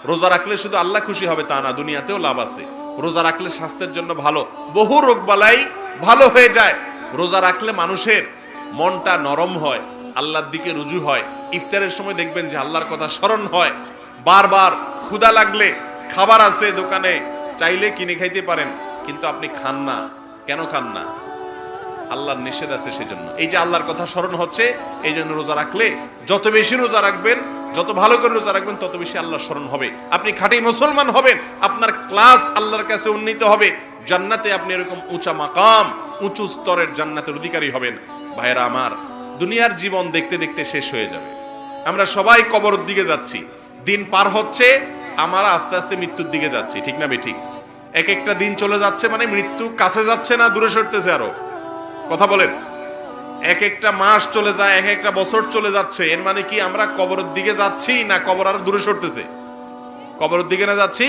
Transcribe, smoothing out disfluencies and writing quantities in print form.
রোজা রাখলে শুধু আল্লাহ খুশি হবে তা না, দুনিয়াতেও লাভ আছে। রোজা রাখলে স্বাস্থ্যের জন্য ভালো, বহু রোগ বালাই ভালো হয়ে যায়। রোজা রাখলে মানুষের মনটা নরম হয়, আল্লাহর দিকে রুজু হয়। ইফতারের সময় দেখবেন যে আল্লাহর কথা স্মরণ হয়। বারবার ক্ষুধা লাগলে খাবার আছে দোকানে, চাইলে কিনে খাইতে পারেন, কিন্তু আপনি খান না। কেন খান না? আল্লাহর নিষেধ আছে সেজন্য। এই যে আল্লাহর কথা স্মরণ হচ্ছে, এই জন্য রোজা রাখলে, যত বেশি রোজা রাখবেন, যত ভালো করে রোজা রাখবেন, তত বেশি আল্লাহর স্মরণ হবে। আপনি খাঁটি মুসলমান হবেন, আপনার ক্লাস আল্লাহর কাছে উন্নীত হবে, জান্নাতে আপনি এরকম উঁচা মাকাম, উঁচু স্তরের জান্নাতের অধিকারী হবেন। ভাইরা আমার, দুনিয়ার জীবন দেখতে দেখতে শেষ হয়ে যাবে। আমরা সবাই কবরের দিকে যাচ্ছি, দিন পার হচ্ছে, আমরা আস্তে আস্তে মৃত্যুর দিকে যাচ্ছি, ঠিক না বেঠিক? এক একটা দিন চলে যাচ্ছে মানে মৃত্যু কাছে যাচ্ছে না দূরে সরতেছে আরো? কথা বলেন। এক একটা মাস চলে যায়, এক একটা বছর চলে যাচ্ছে, এর মানে কি আমরা কবরের দিকে যাচ্ছি না কবর আরো দূরে সরতেছে? কবরের দিকে না যাচ্ছি